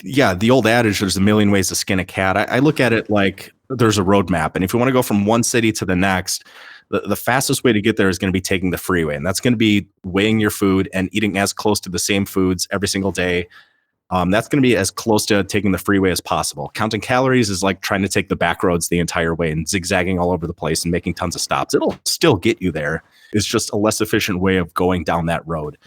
yeah, the old adage, there's a million ways to skin a cat. I look at it like there's a roadmap. And if you want to go from one city to the next, the fastest way to get there is going to be taking the freeway. And that's going to be weighing your food and eating as close to the same foods every single day. That's going to be as close to taking the freeway as possible. Counting calories is like trying to take the back roads the entire way and zigzagging all over the place and making tons of stops. It'll still get you there. It's just a less efficient way of going down that road.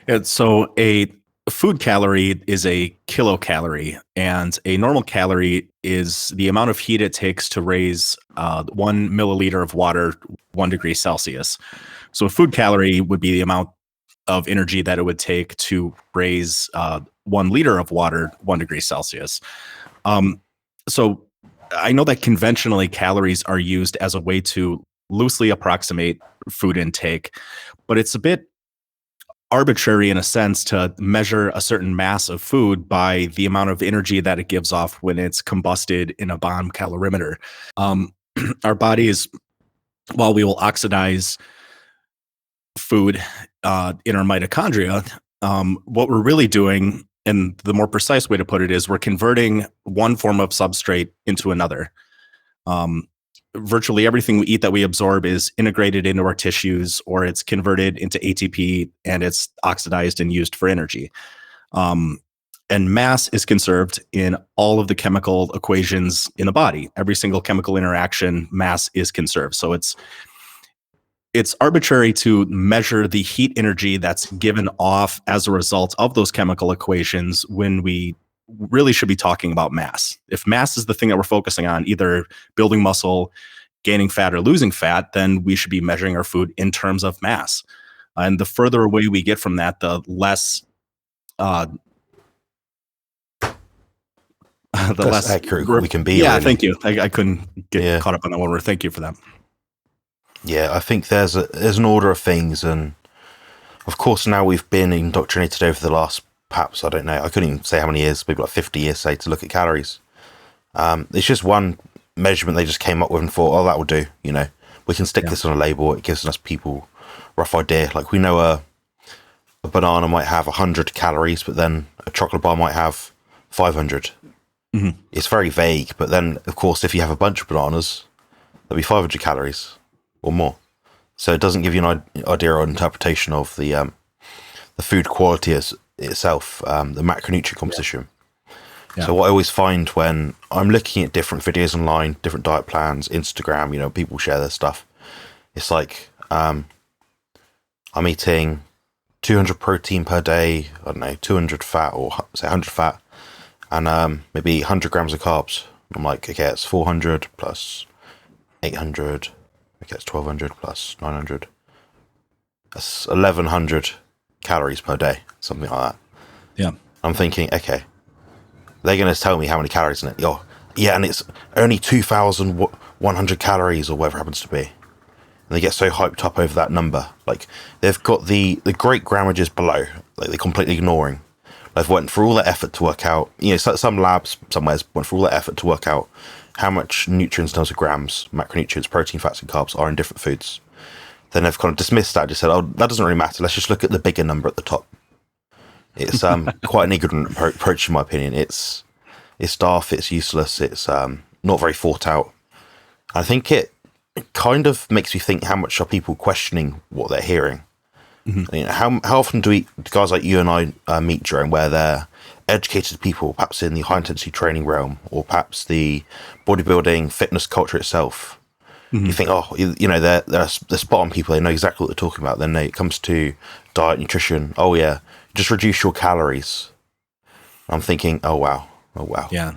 And so a food calorie is a kilocalorie, and a normal calorie is the amount of heat it takes to raise 1 milliliter of water 1 degree Celsius. So a food calorie would be the amount of energy that it would take to raise 1 liter of water 1 degree Celsius. So I know that conventionally calories are used as a way to loosely approximate food intake, but it's a bit arbitrary in a sense to measure a certain mass of food by the amount of energy that it gives off when it's combusted in a bomb calorimeter. Our bodies, while we will oxidize food in our mitochondria, what we're really doing, and the more precise way to put it is, we're converting one form of substrate into another. Virtually everything we eat that we absorb is integrated into our tissues, or it's converted into ATP and it's oxidized and used for energy. And mass is conserved in all of the chemical equations in the body. Every single chemical interaction, mass is conserved. So it's arbitrary to measure the heat energy that's given off as a result of those chemical equations when we really should be talking about mass. If mass is the thing that we're focusing on, either building muscle, gaining fat, or losing fat, then we should be measuring our food in terms of mass. And the further away we get from that, the less less accurate we can be. Yeah, really. Thank you. I couldn't get caught up on that one word. Thank you for that. Yeah, I think there's an order of things, and of course now we've been indoctrinated over the last, perhaps, I don't know, I couldn't even say how many years, maybe like 50 years, say, to look at calories. It's just one measurement they just came up with and thought, oh, that will do, we can stick this on a label. It gives us people a rough idea. Like, we know a banana might have 100 calories, but then a chocolate bar might have 500. Mm-hmm. It's very vague, but then, of course, if you have a bunch of bananas, there'll be 500 calories or more. So it doesn't give you an idea or interpretation of the food quality itself, the macronutrient composition. Yeah. So what I always find when I'm looking at different videos online, different diet plans, Instagram, people share their stuff. It's like, I'm eating 200 protein per day, I don't know, 200 fat, or say 100 fat, and maybe 100 grams of carbs. I'm like, okay, it's 400 plus 800. Okay, it's 1200 plus 900. That's 1100 calories per day, something like that. Yeah. I'm thinking, okay, they're going to tell me how many calories in it. Oh, yeah, and it's only 2,100 calories, or whatever it happens to be. And they get so hyped up over that number. Like, they've got the great grammages below, like they're completely ignoring. They've went through all that effort to work out, some labs somewhere went through all that effort to work out how much nutrients in terms of grams, macronutrients, protein, fats, and carbs are in different foods. Then they've kind of dismissed that, just said, oh, that doesn't really matter. Let's just look at the bigger number at the top. It's quite an ignorant approach, in my opinion. It's daft, it's useless, it's not very thought out. I think it kind of makes me think, how much are people questioning what they're hearing? Mm-hmm. How often do guys like you and I meet, Jerome, where they're educated people, perhaps in the high-intensity training realm, or perhaps the bodybuilding fitness culture itself? Mm-hmm. You think, they're spot on people. They know exactly what they're talking about. Then it comes to diet, nutrition. Oh yeah, just reduce your calories. I'm thinking, oh wow. Yeah,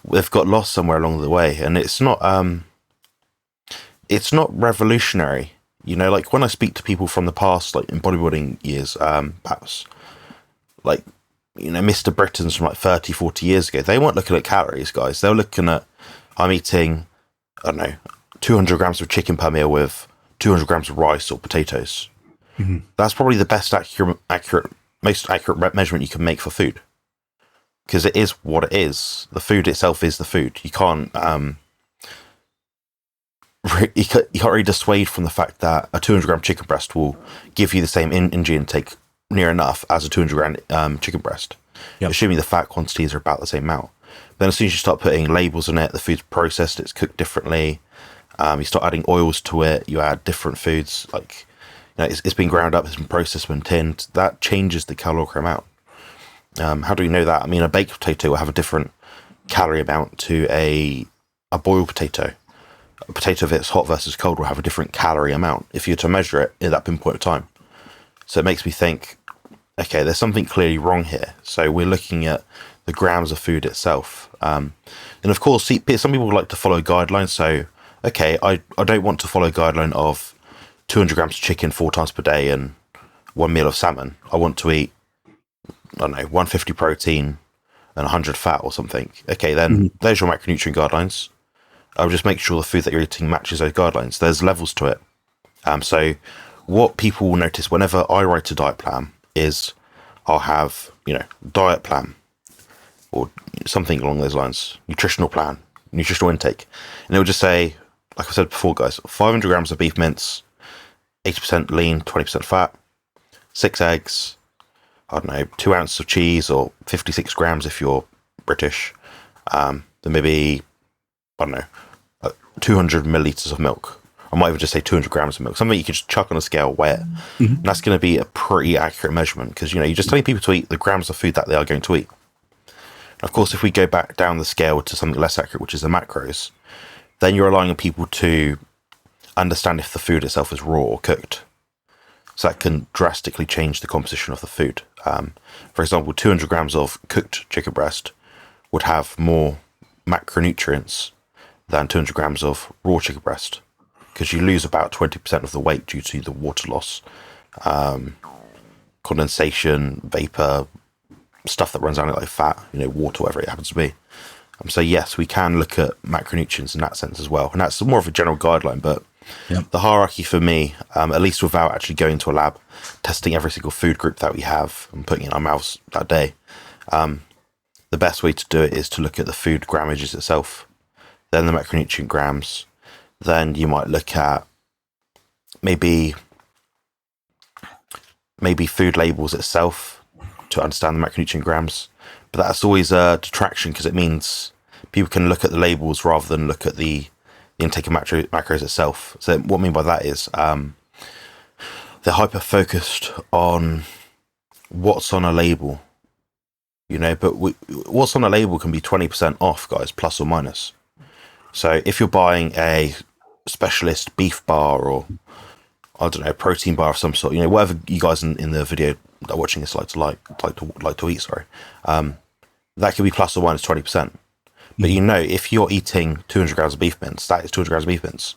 they've got lost somewhere along the way, and it's not revolutionary. Like when I speak to people from the past, like in bodybuilding years, perhaps like, Mr. Britons from like 30, 40 years ago, they weren't looking at calories, guys. They were looking at, I'm eating, I don't know, 200 grams of chicken per meal with 200 grams of rice or potatoes. Mm-hmm. That's probably the best most accurate measurement you can make for food. Because it is what it is. The food itself is the food. You can't really dissuade from the fact that a 200 gram chicken breast will give you the same energy intake near enough as a 200 gram chicken breast. Yep. assuming the fat quantities are about the same amount. Then as soon as you start putting labels on it, the food's processed, it's cooked differently. You start adding oils to it. You add different foods, like it's been ground up, it's been processed, been tinned. That changes the calorie amount. How do we know that? I mean, a baked potato will have a different calorie amount to a boiled potato. A potato that's hot versus cold will have a different calorie amount if you were to measure it in that pinpoint of time. So it makes me think, okay, there's something clearly wrong here. So we're looking at the grams of food itself. And of course, some people like to follow guidelines. So, okay, I don't want to follow a guideline of 200 grams of chicken 4 times per day and 1 meal of salmon. I want to eat, I don't know, 150 protein and 100 fat or something. Okay, then there's your macronutrient guidelines. I'll just make sure the food that you're eating matches those guidelines. There's levels to it. So what people will notice whenever I write a diet plan is I'll have, diet plan or something along those lines, nutritional plan, nutritional intake. And it will just say, like I said before, guys, 500 grams of beef mince, 80% lean, 20% fat, 6 eggs, I don't know, 2 ounces of cheese or 56 grams if you're British. Then maybe, I don't know, 200 milliliters of milk. I might even just say 200 grams of milk, something you can just chuck on a scale, weigh it. And that's going to be a pretty accurate measurement because, you're just telling people to eat the grams of food that they are going to eat. Of course, if we go back down the scale to something less accurate, which is the macros, then you're relying on people to understand if the food itself is raw or cooked. So that can drastically change the composition of the food. For example, 200 grams of cooked chicken breast would have more macronutrients than 200 grams of raw chicken breast because you lose about 20% of the weight due to the water loss, condensation, vapor, stuff that runs down it like fat, water, whatever it happens to be. So yes, we can look at macronutrients in that sense as well. And that's more of a general guideline, but the hierarchy for me, at least without actually going to a lab, testing every single food group that we have and putting it in our mouths that day, the best way to do it is to look at the food grammages itself, then the macronutrient grams, then you might look at maybe food labels itself to understand the macronutrient grams. But that's always a detraction because it means people can look at the labels rather than look at the intake of macros itself. So what I mean by that is they're hyper-focused on what's on a label, but what's on a label can be 20% off, guys, plus or minus. So if you're buying a specialist beef bar or, I don't know, protein bar of some sort, whatever you guys in the video that are watching this like to eat, that could be plus or minus 20%. But if you're eating 200 grams of beef mince, that is 200 grams of beef mince.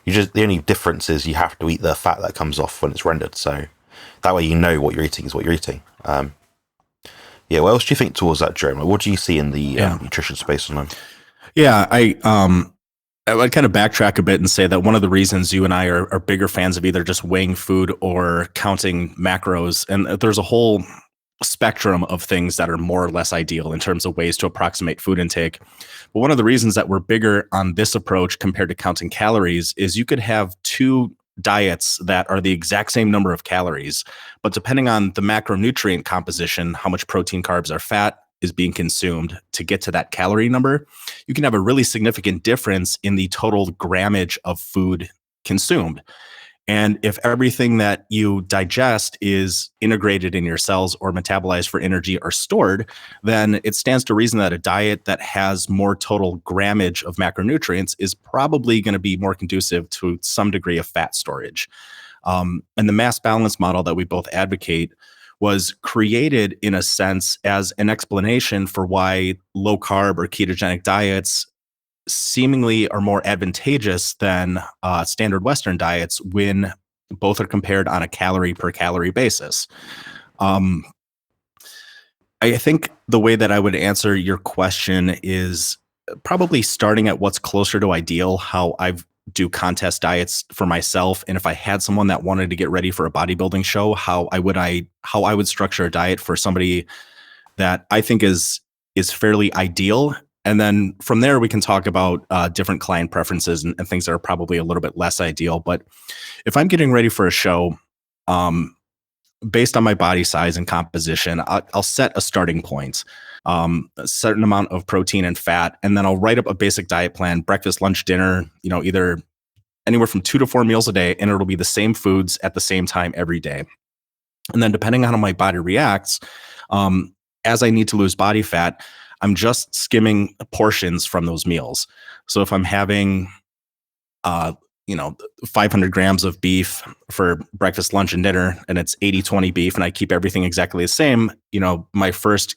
The only difference is you have to eat the fat that comes off when it's rendered. So that way what you're eating is what you're eating. What else do you think towards that, Jerome? What do you see in the nutrition space online? Yeah, I would kind of backtrack a bit and say that one of the reasons you and I are bigger fans of either just weighing food or counting macros, and there's a whole spectrum of things that are more or less ideal in terms of ways to approximate food intake. But one of the reasons that we're bigger on this approach compared to counting calories is you could have 2 diets that are the exact same number of calories, but depending on the macronutrient composition, how much protein, carbs, or fat is being consumed to get to that calorie number, you can have a really significant difference in the total grammage of food consumed. And if everything that you digest is integrated in your cells or metabolized for energy or stored, then it stands to reason that a diet that has more total grammage of macronutrients is probably going to be more conducive to some degree of fat storage. And the mass balance model that we both advocate was created in a sense as an explanation for why low carb or ketogenic diets seemingly are more advantageous than standard Western diets when both are compared on a calorie per calorie basis. I think the way that I would answer your question is probably starting at what's closer to ideal, how I do contest diets for myself. And if I had someone that wanted to get ready for a bodybuilding show, how I would structure a diet for somebody that I think is fairly ideal. And then from there, we can talk about different client preferences and things that are probably a little bit less ideal. But if I'm getting ready for a show, based on my body size and composition, I'll set a starting point, a certain amount of protein and fat, and then I'll write up a basic diet plan: breakfast, lunch, dinner. Either anywhere from 2 to 4 meals a day, and it'll be the same foods at the same time every day. And then depending on how my body reacts, as I need to lose body fat, I'm just skimming portions from those meals. So if I'm having, uh, 500 grams of beef for breakfast, lunch, and dinner, and it's 80-20 beef, and I keep everything exactly the same, my first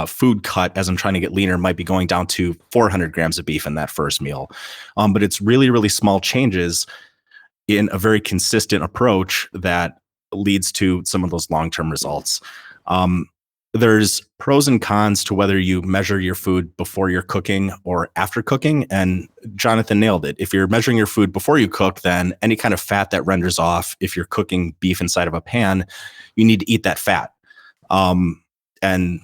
food cut as I'm trying to get leaner might be going down to 400 grams of beef in that first meal. But it's really, really small changes in a very consistent approach that leads to some of those long-term results. There's pros and cons to whether you measure your food before you're cooking or after cooking. And Jonathan nailed it. If you're measuring your food before you cook, then any kind of fat that renders off, if you're cooking beef inside of a pan, you need to eat that fat. And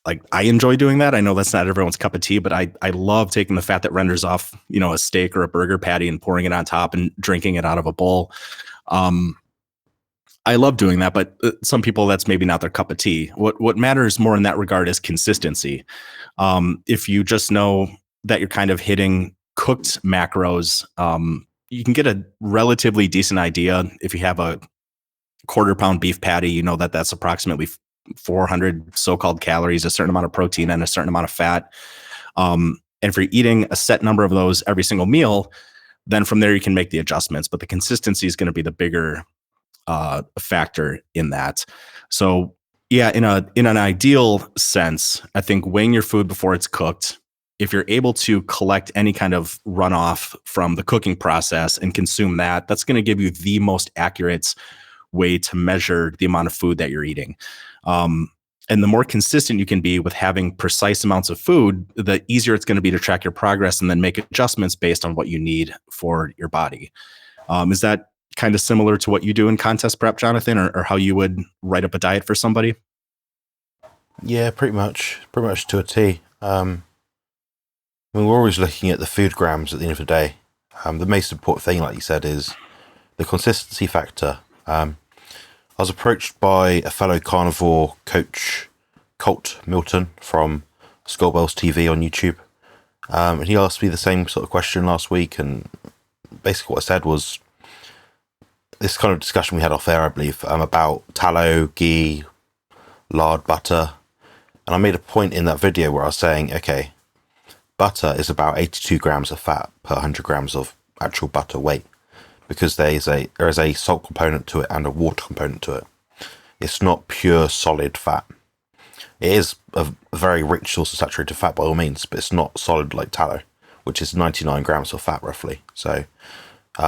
like, I enjoy doing that. I know that's not everyone's cup of tea, but I love taking the fat that renders off, a steak or a burger patty and pouring it on top and drinking it out of a bowl. I love doing that, but some people, that's maybe not their cup of tea. What matters more in that regard is consistency. If you just know that you're kind of hitting cooked macros, you can get a relatively decent idea. If you have a quarter-pound beef patty, you know that that's approximately 400 so-called calories, a certain amount of protein, and a certain amount of fat. And if you're eating a set number of those every single meal, then from there you can make the adjustments. But the consistency is going to be the bigger factor in that. So yeah, in an ideal sense, I think weighing your food before it's cooked, if you're able to collect any kind of runoff from the cooking process and consume that, that's going to give you the most accurate way to measure the amount of food that you're eating. And the more consistent you can be with having precise amounts of food, the easier it's going to be to track your progress and then make adjustments based on what you need for your body. Is that kind of similar to what you do in contest prep, Jonathan, or how you would write up a diet for somebody? Yeah, pretty much to a T. We're always looking at the food grams at the end of the day. The most important thing, like you said, is the consistency factor. I was approached by a fellow carnivore coach, Colt Milton, from Skullbells TV on YouTube. And he asked me the same sort of question last week, and basically what I said was, this kind of discussion we had off air, I believe, about tallow, ghee, lard, butter. And I made a point in that video where I was saying, okay, butter is about 82 grams of fat per 100 grams of actual butter weight, because there is a salt component to it and a water component to it. It's not pure solid fat. It is a very rich source of saturated fat by all means, but it's not solid like tallow, which is 99 grams of fat roughly. So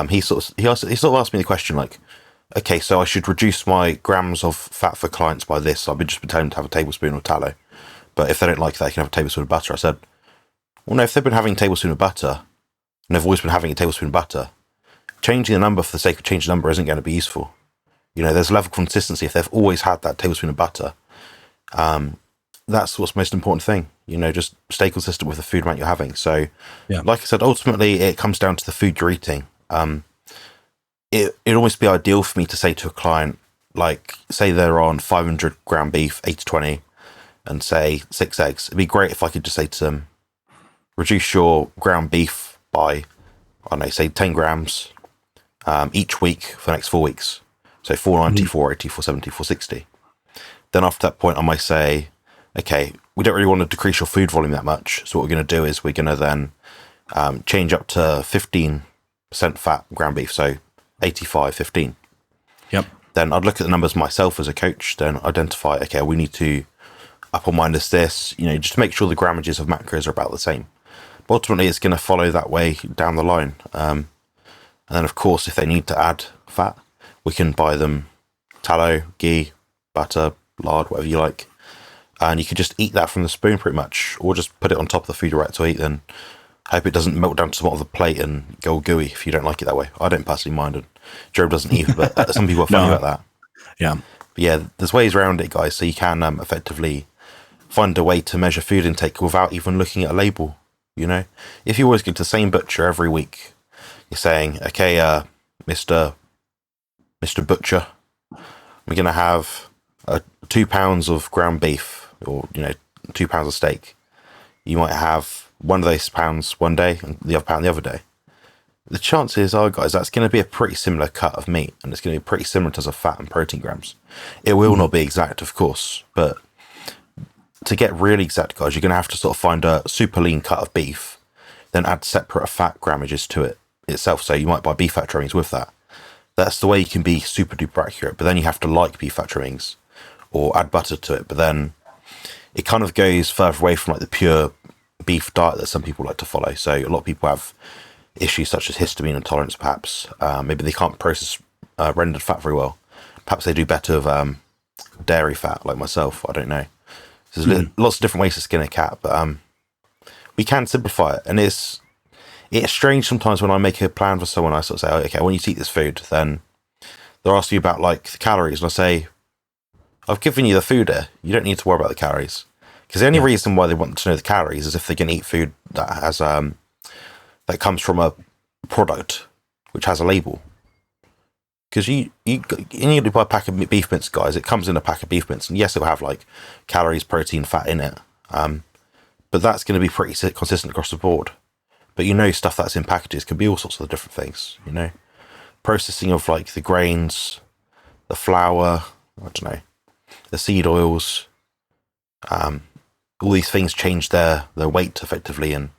he sort of asked me the question like, okay, so I should reduce my grams of fat for clients by this. I've been just telling them to have a tablespoon of tallow, but if they don't like that, they can have a tablespoon of butter. I said, well, no, if they've been having a tablespoon of butter and they've always been having a tablespoon of butter, changing the number for the sake of changing the number isn't going to be useful. There's a level of consistency. If they've always had that tablespoon of butter, that's what's the most important thing. Just stay consistent with the food amount you're having. So, yeah, like I said, ultimately it comes down to the food you're eating. It'd almost be ideal for me to say to a client, like, say they're on 500 gram beef, 80-20, and say 6 eggs. It'd be great if I could just say to them, reduce your ground beef by, I don't know, say 10 grams each week for the next 4 weeks. So 490, 480, 470, 460. Then after that point, I might say, okay, we don't really want to decrease your food volume that much. So what we're going to do is we're going to then change up to 15% fat ground beef. So 85, 15. Yep. Then I'd look at the numbers myself as a coach, then identify, okay, we need to up or minus this, just to make sure the grammages of macros are about the same. But ultimately, it's going to follow that way down the line. And then, of course, if they need to add fat, we can buy them tallow, ghee, butter, lard, whatever you like. And you can just eat that from the spoon pretty much, or just put it on top of the food you're about to eat and hope it doesn't melt down to the bottom of the plate and go all gooey if you don't like it that way. I don't personally mind it. Joe doesn't either, but some people are funny about that. Yeah. But yeah, there's ways around it, guys, so you can effectively find a way to measure food intake without even looking at a label. If you always go to the same butcher every week, you're saying, okay, Mr. Butcher, we're going to have 2 pounds of ground beef, or 2 pounds of steak. You might have one of those pounds one day and the other pound the other day. The chances are, guys, that's going to be a pretty similar cut of meat, and it's going to be pretty similar in terms of fat and protein grams. It will not be exact, of course, but to get really exact, guys, you're going to have to sort of find a super lean cut of beef, then add separate fat grammages to it itself. So you might buy beef fat trimmings with that. That's the way you can be super duper accurate, but then you have to like beef fat trimmings or add butter to it. But then it kind of goes further away from like the pure beef diet that some people like to follow. So a lot of people have issues such as histamine intolerance, perhaps. Maybe they can't process rendered fat very well. Perhaps they do better with dairy fat, like myself. I don't know. So there's lots of different ways to skin a cat, but we can simplify it. And it's strange sometimes when I make a plan for someone. I sort of say, oh, okay, I want you to eat this food. Then they'll ask you about like the calories, and I say, I've given you the food here. You don't need to worry about the calories. Because the only reason why they want to know the calories is if they can eat food that has that comes from a product which has a label. Because you need to buy a pack of beef mince, guys. It comes in a pack of beef mince, and yes, it'll have like calories, protein, fat in it. But that's going to be pretty consistent across the board. But stuff that's in packages can be all sorts of different things. Processing of like the grains, the flour, I don't know, the seed oils. All these things change their weight effectively and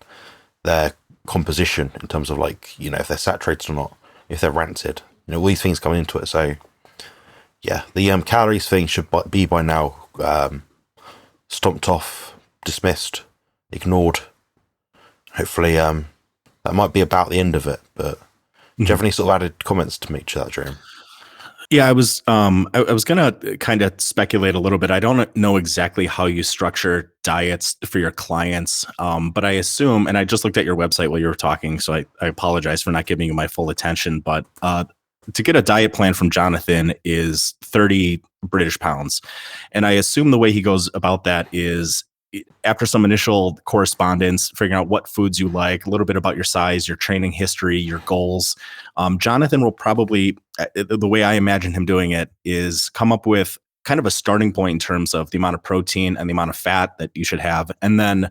their composition in terms of like, if they're saturated or not, if they're rancid. All these things come into it. So yeah, the calories thing should be by now stomped off, dismissed, ignored. Hopefully that might be about the end of it. But do you have any sort of added comments to make to that, Jeremy? Yeah, I was gonna kind of speculate a little bit. I don't know exactly how you structure diets for your clients, but I assume, and I just looked at your website while you were talking, so I apologize for not giving you my full attention. But to get a diet plan from Jonathan is 30 British pounds, and I assume the way he goes about that is, after some initial correspondence, figuring out what foods you like, a little bit about your size, your training history, your goals. Jonathan will probably, the way I imagine him doing it, is come up with kind of a starting point in terms of the amount of protein and the amount of fat that you should have, and then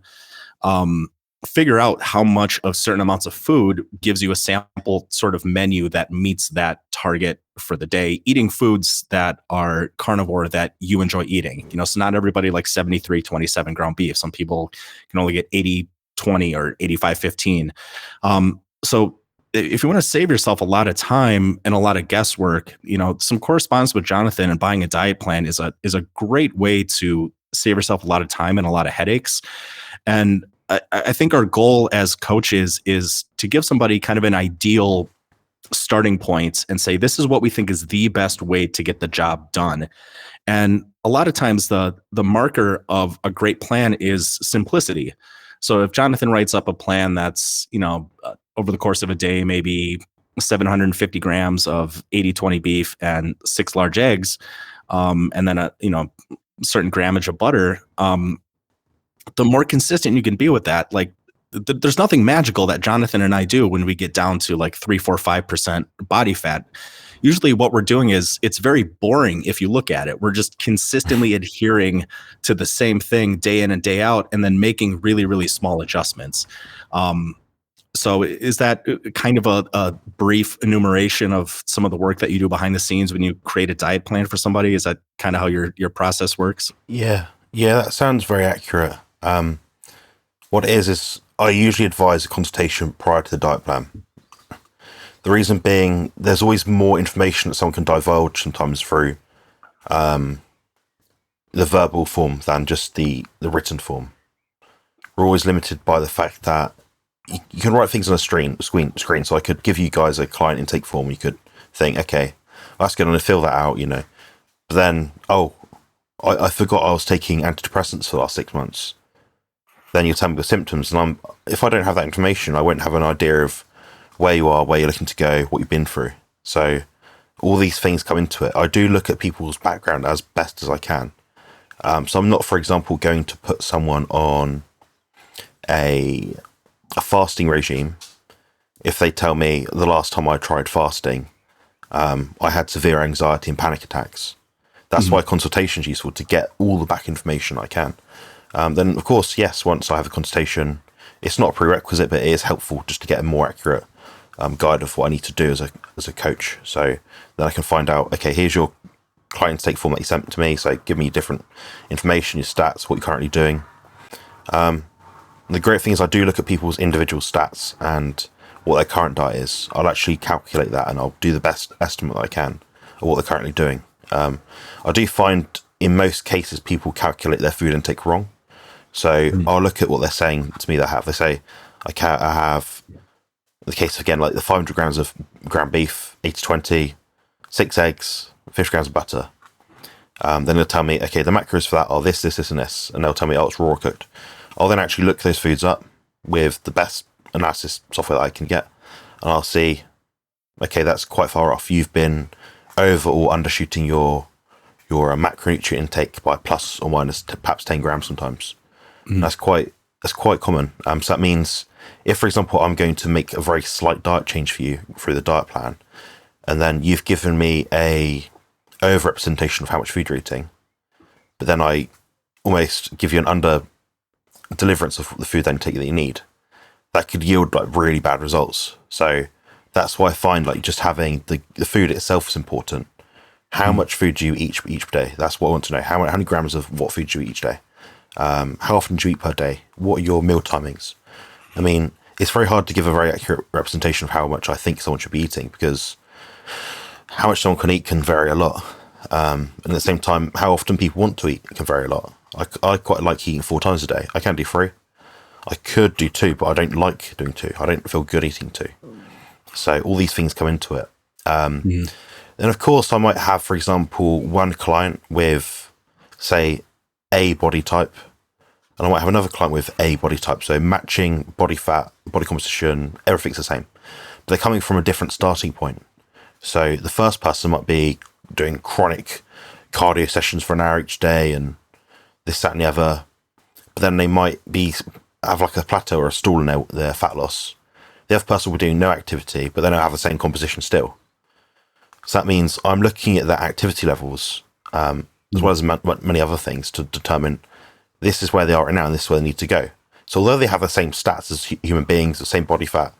figure out how much of certain amounts of food gives you a sample sort of menu that meets that target for the day, eating foods that are carnivore that you enjoy eating. So not everybody likes 73-27 ground beef. Some people can only get 80-20 or 85-15. So if you want to save yourself a lot of time and a lot of guesswork, some correspondence with Jonathan and buying a diet plan is a great way to save yourself a lot of time and a lot of headaches. And I think our goal as coaches is to give somebody kind of an ideal starting point and say, this is what we think is the best way to get the job done. And a lot of times the marker of a great plan is simplicity. So if Jonathan writes up a plan that's, over the course of a day, maybe 750 grams of 80-20 beef and 6 large eggs, and then a certain grammage of butter, the more consistent you can be with that, like there's nothing magical that Jonathan and I do when we get down to like 3, 4, 5% body fat. Usually what we're doing is, it's very boring if you look at it. We're just consistently adhering to the same thing day in and day out, and then making really, really small adjustments. So is that kind of a brief enumeration of some of the work that you do behind the scenes when you create a diet plan for somebody? Is that kind of how your process works? Yeah, that sounds very accurate. What it is I usually advise a consultation prior to the diet plan. The reason being, there's always more information that someone can divulge sometimes through the verbal form than just the written form. We're always limited by the fact that you can write things on a screen. So I could give you guys a client intake form. You could think, okay, that's going to fill that out, But then, I forgot I was taking antidepressants for the last 6 months. Then you'll tell me the symptoms, and if I don't have that information, I won't have an idea of where you are, where you're looking to go, what you've been through. So all these things come into it. I do look at people's background as best as I can. So I'm not, for example, going to put someone on a fasting regime if they tell me the last time I tried fasting, I had severe anxiety and panic attacks. That's why consultation is useful, to get all the back information I can. Then, of course, yes, once I have a consultation, it's not a prerequisite, but it is helpful just to get a more accurate guide of what I need to do as a coach. So then I can find out, okay, here's your client intake form that you sent to me. So give me different information, your stats, what you're currently doing. The great thing is I do look at people's individual stats and what their current diet is. I'll actually calculate that, and I'll do the best estimate that I can of what they're currently doing. I do find in most cases people calculate their food intake wrong. So I'll look at what they're saying to me. They say, I have the case again, like the 500 grams of ground beef, 80-20, 6 eggs, 50 grams of butter. Then they'll tell me, okay, the macros for that are this, and this. And they'll tell me, oh, it's raw or cooked. I'll then actually look those foods up with the best analysis software that I can get. And I'll see, okay, that's quite far off. You've been over or undershooting your macronutrient intake by plus or minus perhaps 10 grams sometimes. That's quite common. So that means if, for example, I'm going to make a very slight diet change for you through the diet plan, and then you've given me a over-representation of how much food you're eating, but then I almost give you an under-deliverance of the food intake that you need, that could yield like really bad results. So that's why I find like just having the food itself is important. How much food do you eat each day? That's what I want to know. How many grams of what food do you eat each day? How often do you eat per day? What are your meal timings? I mean, it's very hard to give a very accurate representation of how much I think someone should be eating, because how much someone can eat can vary a lot. And at the same time, how often people want to eat can vary a lot. I quite like eating 4 times a day. I can do 3. I could do 2, but I don't like doing 2. I don't feel good eating 2. So all these things come into it. Then, of course, I might have, for example, one client with, say, A body type, and I might have another client with A body type. So matching body fat, body composition, everything's the same. But they're coming from a different starting point. So the first person might be doing chronic cardio sessions for an hour each day and this, that, and the other. But then they might have like a plateau or a stall in their fat loss. The other person will be doing no activity, but then they'll have the same composition still. So that means I'm looking at their activity levels, as well as many other things, to determine this is where they are right now and this is where they need to go. So although they have the same stats as human beings, the same body fat,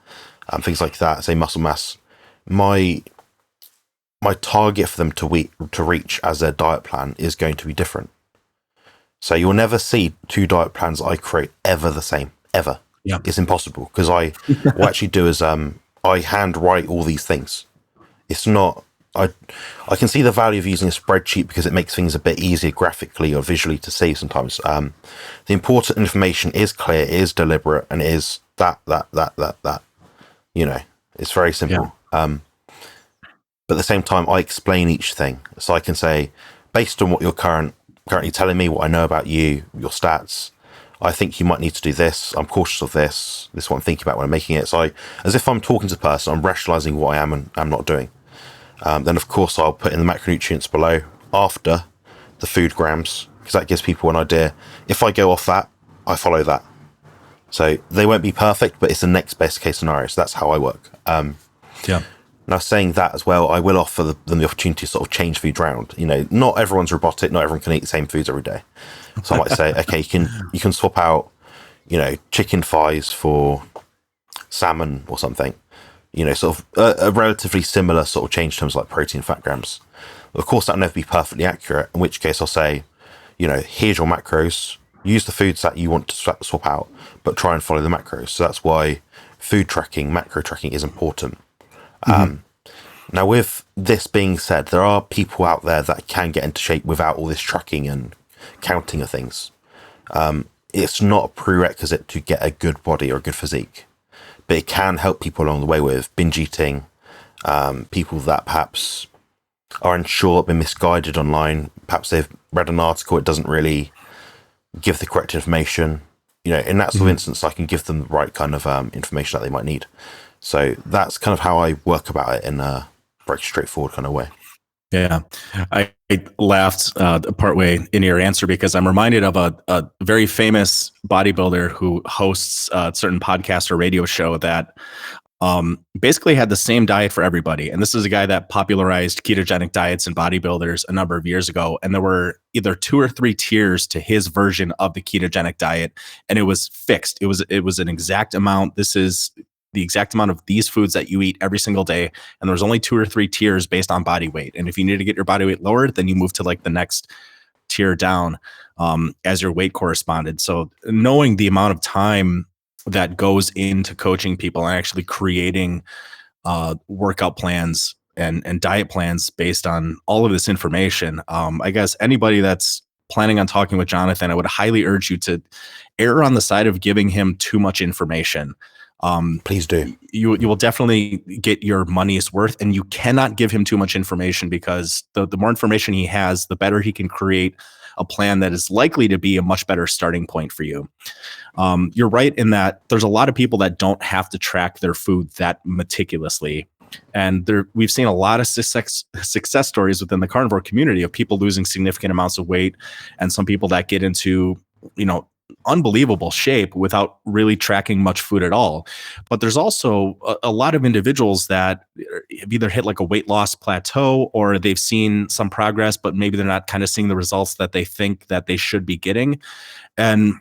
things like that, same muscle mass, my target for them to reach as their diet plan is going to be different. So you'll never see 2 diet plans I create ever the same, ever. Yeah. It's impossible, because what I actually do is I hand write all these things. It's not, I can see the value of using a spreadsheet because it makes things a bit easier graphically or visually to see sometimes. The important information is clear, is deliberate, and is that. You know, it's very simple. Yeah. But at the same time, I explain each thing. So I can say, based on what you're currently telling me, what I know about you, your stats, I think you might need to do this. I'm cautious of this. This is what I'm thinking about when I'm making it. So as if I'm talking to the person, I'm rationalizing what I am and I'm not doing. Then, of course, I'll put in the macronutrients below after the food grams, because that gives people an idea. If I go off that, I follow that. So they won't be perfect, but it's the next best case scenario. So that's how I work. Yeah. Now, saying that as well, I will offer them the opportunity to sort of change food around. You know, not everyone's robotic. Not everyone can eat the same foods every day. So I might say, okay, you can swap out, you know, chicken thighs for salmon or something. You know, sort of a relatively similar sort of change terms like protein, fat grams. Of course, that'll never be perfectly accurate, in which case I'll say, you know, here's your macros. Use the foods that you want to swap out, but try and follow the macros. So that's why food tracking, macro tracking is important. Now, with this being said, there are people out there that can get into shape without all this tracking and counting of things. It's not a prerequisite to get a good body or a good physique, but it can help people along the way with binge eating, people that perhaps are unsure, been misguided online. Perhaps they've read an article, it doesn't really give the correct information. You know, in that sort of instance, I can give them the right kind of information that they might need. So that's kind of how I work about it in a very straightforward kind of way. Yeah. I laughed partway in your answer because I'm reminded of a very famous bodybuilder who hosts a certain podcast or radio show that Basically had the same diet for everybody. And this is a guy that popularized ketogenic diets and bodybuilders a number of years ago. And there were either 2 or 3 tiers to his version of the ketogenic diet. And it was fixed. It was an exact amount. This is the exact amount of these foods that you eat every single day. And there was only 2 or 3 tiers based on body weight. And if you need to get your body weight lowered, then you move to like the next tier down as your weight corresponded. So knowing the amount of time that goes into coaching people and actually creating workout plans and diet plans based on all of this information. I guess anybody that's planning on talking with Jonathan, I would highly urge you to err on the side of giving him too much information. Please do. You will definitely get your money's worth, and you cannot give him too much information, because the more information he has, the better he can create a plan that is likely to be a much better starting point for you. You're right in that there's a lot of people that don't have to track their food that meticulously. And we've seen a lot of success stories within the carnivore community of people losing significant amounts of weight, and some people that get into, unbelievable shape without really tracking much food at all. But there's also a lot of individuals that have either hit like a weight loss plateau, or they've seen some progress, but maybe they're not kind of seeing the results that they think that they should be getting. And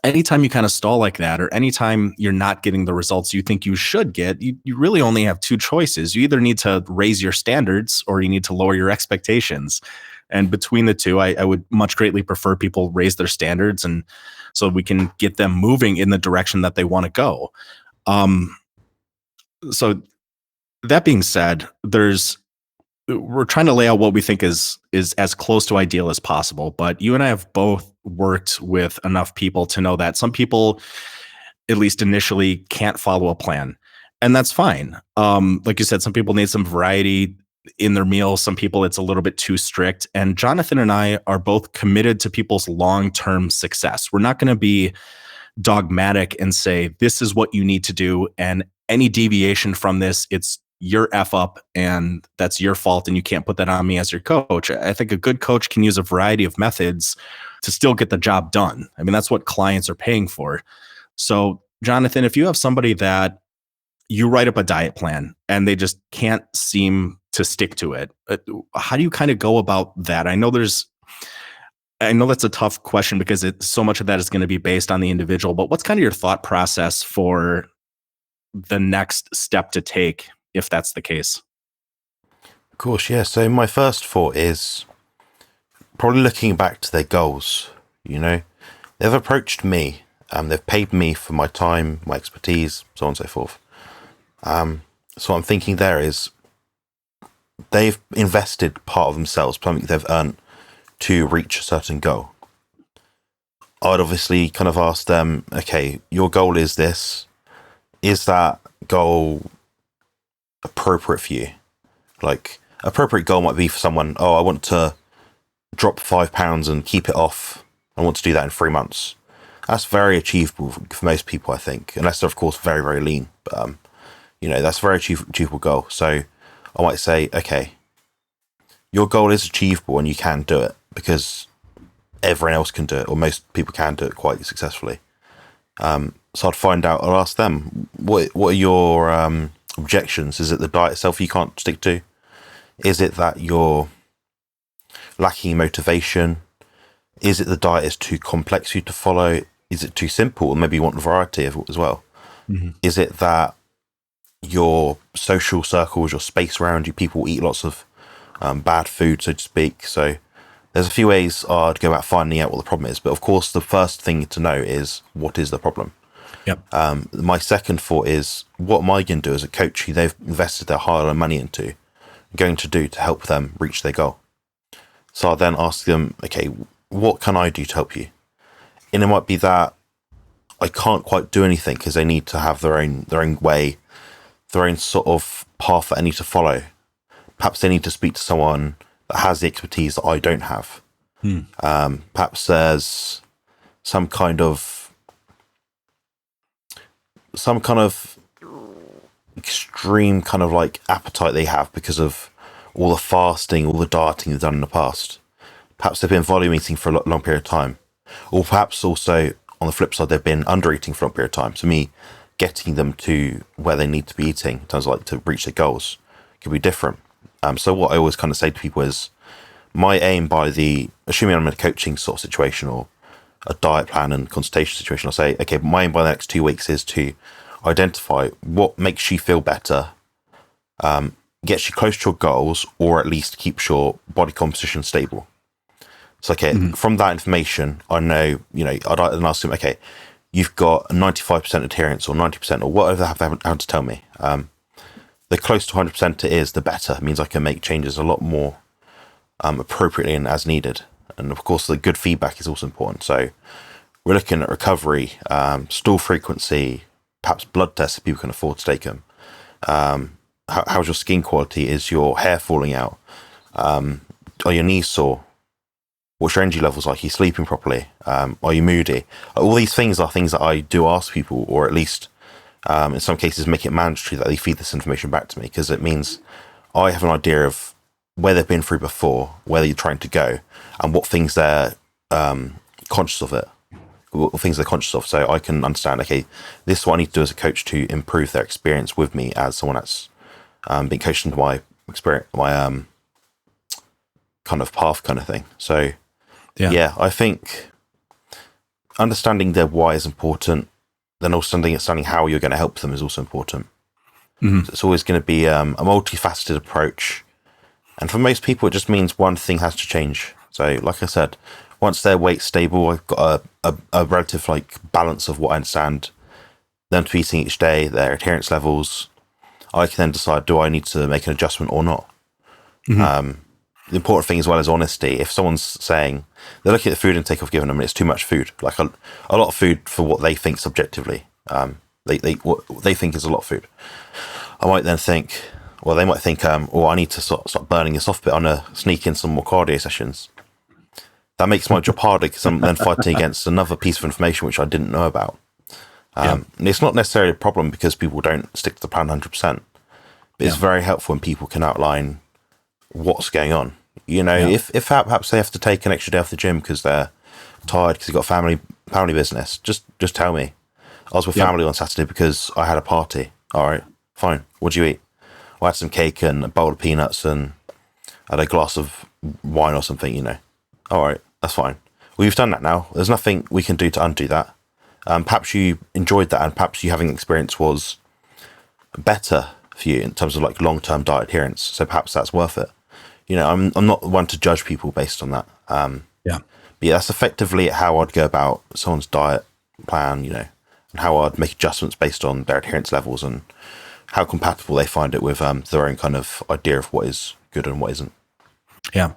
anytime you kind of stall like that, or anytime you're not getting the results you think you should get, you really only have 2 choices. You either need to raise your standards, or you need to lower your expectations. And between the two, I would much greatly prefer people raise their standards, and so we can get them moving in the direction that they want to go. So that being said, we're trying to lay out what we think is as close to ideal as possible. But you and I have both worked with enough people to know that some people, at least initially, can't follow a plan. And that's fine. Like you said, some people need some variety in their meals. Some people, it's a little bit too strict. And Jonathan and I are both committed to people's long-term success. We're not going to be dogmatic and say, this is what you need to do, and any deviation from this, it's your F up, and that's your fault, and you can't put that on me as your coach. I think a good coach can use a variety of methods to still get the job done. I mean, that's what clients are paying for. So, Jonathan, if you have somebody that you write up a diet plan and they just can't seem to stick to it, how do you kind of go about that? I know that's a tough question, because so much of that is going to be based on the individual, but what's kind of your thought process for the next step to take if that's the case? Of course, yeah. So my first thought is probably looking back to their goals. They've approached me, they've paid me for my time, my expertise, so on and so forth. So what I'm thinking there is they've invested part of themselves, something they've earned to reach a certain goal. I'd obviously kind of ask them, okay, your goal is this. Is that goal appropriate for you? Like, appropriate goal might be for someone, I want to drop 5 pounds and keep it off. I want to do that in 3 months. That's very achievable for most people, I think, unless they're, of course, very, very lean. But, that's a very achievable goal. So I might say, okay, your goal is achievable and you can do it, because everyone else can do it, or most people can do it quite successfully. So I'll ask them, what are your objections? Is it the diet itself you can't stick to? Is it that you're lacking motivation? Is it the diet is too complex for you to follow? Is it too simple? Or maybe you want variety as well. Mm-hmm. Is it that your social circles, your space around you, people eat lots of bad food, so to speak? So there's a few ways I'd go about finding out what the problem is. But of course, the first thing to know is, what is the problem? Yep. My second thought is, what am I going to do as a coach who they've invested their hard-earned money into, going to do to help them reach their goal? So I'll then ask them, okay, what can I do to help you? And it might be that I can't quite do anything because they need to have their own way, their own sort of path that I need to follow. Perhaps they need to speak to someone that has the expertise that I don't have. Perhaps there's some kind of extreme kind of like appetite they have because of all the fasting, all the dieting they've done in the past. Perhaps they've been volume eating for a long period of time. Or perhaps also, on the flip side, they've been under eating for a long period of time. So me getting them to where they need to be eating in terms of like to reach their goals could be different. So what I always kind of say to people is my aim assuming I'm in a coaching sort of situation or a diet plan and consultation situation, I'll say, okay, my aim by the next 2 weeks is to identify what makes you feel better, gets you close to your goals, or at least keeps your body composition stable. So, okay, from that information, I know, I'd then ask them, okay, you've got 95% adherence or 90% or whatever they have to tell me. The close to 100% it is, the better. It means I can make changes a lot more appropriately and as needed. And of course, the good feedback is also important. So we're looking at recovery, stool frequency, perhaps blood tests if people can afford to take them. How's your skin quality? Is your hair falling out? Are your knees sore? What's your energy levels like? Are you sleeping properly? Are you moody? All these things are things that I do ask people, or at least in some cases make it mandatory that they feed this information back to me, because it means I have an idea of where they've been through before, where they're trying to go, and what things they're conscious of so I can understand, okay, this is what I need to do as a coach to improve their experience with me as someone that's been coached into my experience, my kind of path kind of thing. So yeah, I think understanding their why is important, then also understanding how you're going to help them is also important. So it's always going to be a multifaceted approach. And for most people, it just means one thing has to change. So like I said, once their weight's stable, I've got a relative like balance of what I understand them to be eating each day, their adherence levels. I can then decide, do I need to make an adjustment or not? The important thing as well is honesty. If someone's saying they're looking at the food intake I've given them and it's too much food, like a lot of food for what they think subjectively, what they think is a lot of food, I might then think, well, they might think, I need to start burning this off a bit. I'm going to sneak in some more cardio sessions. That makes my job harder because I'm then fighting against another piece of information which I didn't know about. And it's not necessarily a problem because people don't stick to the plan 100%, but it's very helpful when people can outline what's going on. If perhaps they have to take an extra day off the gym because they're tired because they've got family business, just tell me. I was with family on Saturday because I had a party. All right, fine. What'd you eat? I had some cake and a bowl of peanuts and I had a glass of wine or something, All right, that's fine. Well, you've done that now. There's nothing we can do to undo that. Perhaps you enjoyed that and perhaps you having experience was better for you in terms of like long-term diet adherence. So perhaps that's worth it. I'm not one to judge people based on that. But that's effectively how I'd go about someone's diet plan, and how I'd make adjustments based on their adherence levels and how compatible they find it with their own kind of idea of what is good and what isn't. Yeah,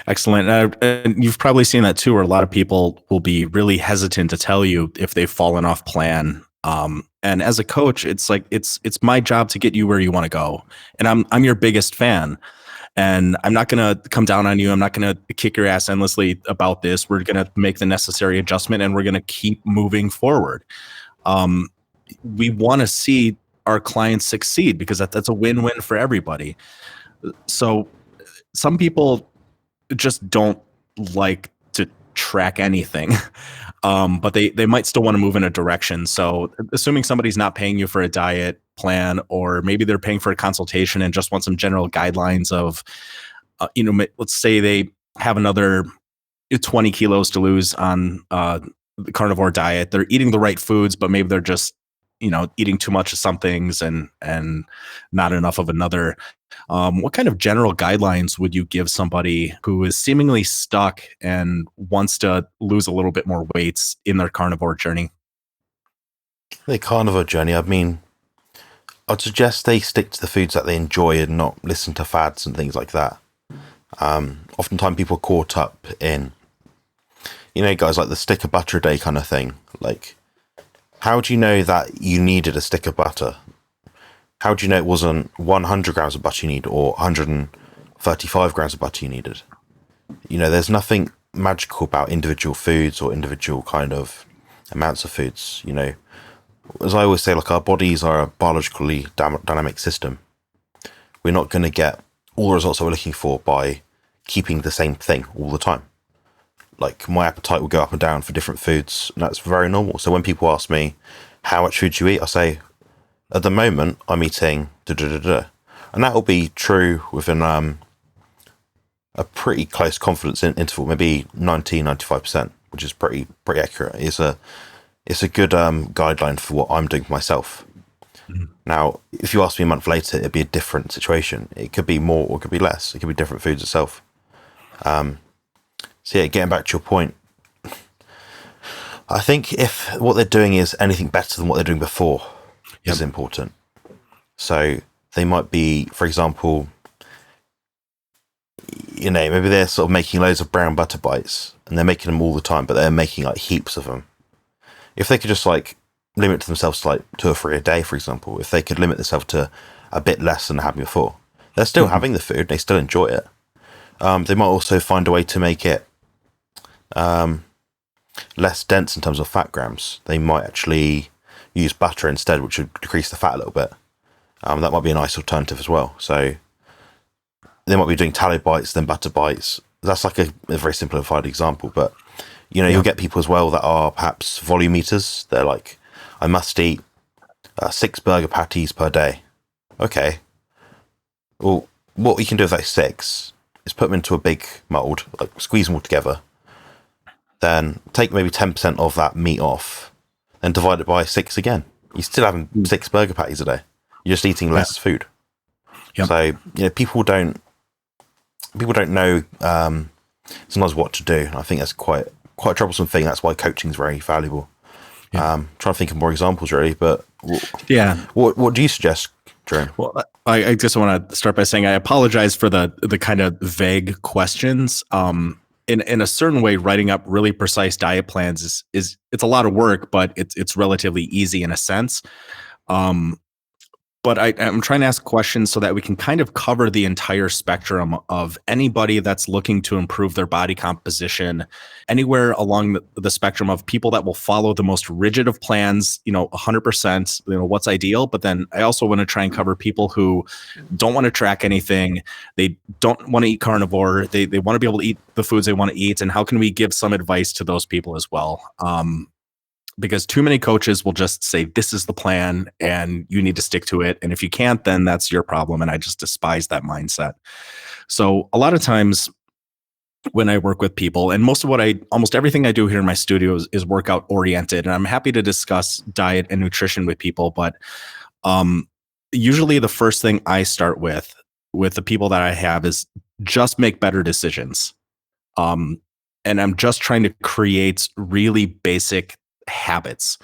excellent. And you've probably seen that too, where a lot of people will be really hesitant to tell you if they've fallen off plan. And as a coach, it's like it's my job to get you where you want to go, and I'm your biggest fan. And I'm not going to come down on you. I'm not going to kick your ass endlessly about this. We're going to make the necessary adjustment and we're going to keep moving forward. We want to see our clients succeed because that's a win-win for everybody. So some people just don't like to track anything, but they might still want to move in a direction. So assuming somebody's not paying you for a diet plan, or maybe they're paying for a consultation and just want some general guidelines of, let's say they have another 20 kilos to lose on the carnivore diet. They're eating the right foods, but maybe they're just, eating too much of some things and not enough of another. What kind of general guidelines would you give somebody who is seemingly stuck and wants to lose a little bit more weight in their carnivore journey? The carnivore journey, I mean, I'd suggest they stick to the foods that they enjoy and not listen to fads and things like that. Oftentimes people are caught up in, guys, like the stick of butter a day kind of thing. Like, how do you know that you needed a stick of butter? How do you know it wasn't 100 grams of butter you need or 135 grams of butter you needed? There's nothing magical about individual foods or individual kind of amounts of foods. As I always say, like, our bodies are a biologically dynamic system. We're not going to get all the results that we're looking for by keeping the same thing all the time. Like, my appetite will go up and down for different foods, and that's very normal. So when people ask me, how much food do you eat? I say, at the moment I'm eating da da da da, and that will be true within a pretty close confidence interval, maybe 95%, which is pretty accurate. It's a good guideline for what I'm doing for myself. Mhm. Now, if you ask me a month later, it'd be a different situation. It could be more or it could be less. It could be different foods itself. So yeah, getting back to your point, I think if what they're doing is anything better than what they're doing before is important. So they might be, for example, maybe they're sort of making loads of brown butter bites and they're making them all the time, but they're making like heaps of them. If they could just like limit themselves to like 2 or 3 a day, for example, if they could limit themselves to a bit less than they had before, they're still having the food, they still enjoy it. They might also find a way to make it less dense in terms of fat grams. They might actually use butter instead, which would decrease the fat a little bit. That might be a nice alternative as well. So they might be doing tallow bites, then butter bites. That's like a very simplified example, but you'll get people as well that are perhaps volume eaters. They're like, I must eat 6 burger patties per day. Okay. Well, what we can do with those 6 is put them into a big mold, like squeeze them all together. Then take maybe 10% of that meat off and divide it by 6 again. You're still having 6 burger patties a day. You're just eating less food. Yep. So, people don't know sometimes what to do. I think that's quite a troublesome thing. That's why coaching is very valuable. Trying to think of more examples really, but what do you suggest, Jerome? Well, I just want to start by saying I apologize for the kind of vague questions. In a certain way, writing up really precise diet plans is it's a lot of work, but it's relatively easy in a sense. But I'm trying to ask questions so that we can kind of cover the entire spectrum of anybody that's looking to improve their body composition, anywhere along the spectrum of people that will follow the most rigid of plans, 100%, what's ideal. But then I also want to try and cover people who don't want to track anything. They don't want to eat carnivore. They want to be able to eat the foods they want to eat. And how can we give some advice to those people as well? Because too many coaches will just say, this is the plan and you need to stick to it. And if you can't, then that's your problem. And I just despise that mindset. So a lot of times when I work with people, and almost everything I do here in my studio is workout oriented, and I'm happy to discuss diet and nutrition with people. But usually the first thing I start with the people that I have is just make better decisions. And I'm just trying to create really basic habits,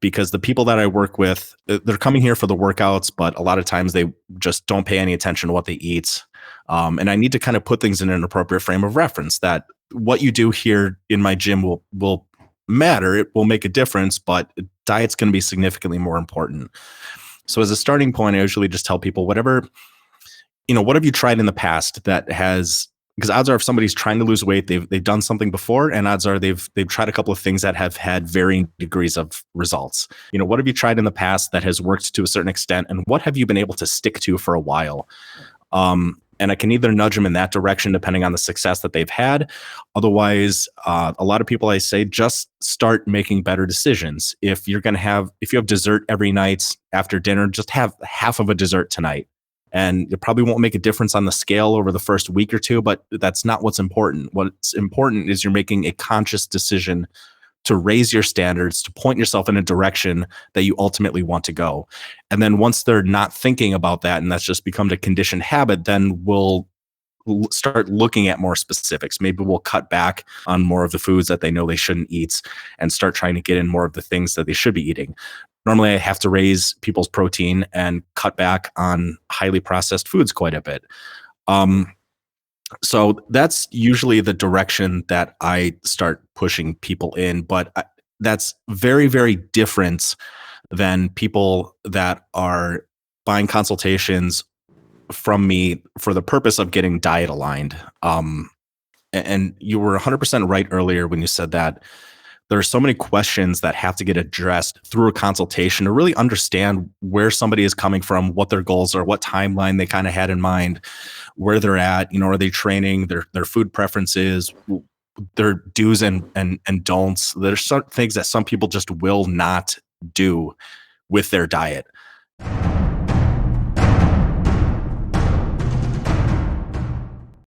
because the people that I work with, they're coming here for the workouts, but a lot of times they just don't pay any attention to what they eat. And I need to kind of put things in an appropriate frame of reference, that what you do here in my gym will matter. It will make a difference, but diet's going to be significantly more important. So as a starting point, I usually just tell people, what have you tried in the past that has, because odds are if somebody's trying to lose weight, they've done something before, and odds are they've tried a couple of things that have had varying degrees of results. What have you tried in the past that has worked to a certain extent, and what have you been able to stick to for a while? And I can either nudge them in that direction depending on the success that they've had. Otherwise, a lot of people, I say, just start making better decisions. If you have dessert every night after dinner, just have half of a dessert tonight. And it probably won't make a difference on the scale over the first week or two, but that's not what's important. What's important is you're making a conscious decision to raise your standards, to point yourself in a direction that you ultimately want to go. And then once they're not thinking about that, and that's just become a conditioned habit, then we'll start looking at more specifics. Maybe we'll cut back on more of the foods that they know they shouldn't eat and start trying to get in more of the things that they should be eating. Normally, I have to raise people's protein and cut back on highly processed foods quite a bit. So that's usually the direction that I start pushing people in. But that's very, very different than people that are buying consultations from me for the purpose of getting diet aligned. And you were 100% right earlier when you said that there are so many questions that have to get addressed through a consultation to really understand where somebody is coming from, what their goals are, what timeline they kind of had in mind, where they're at, are they training, their food preferences, their do's and don'ts. There's some things that some people just will not do with their diet.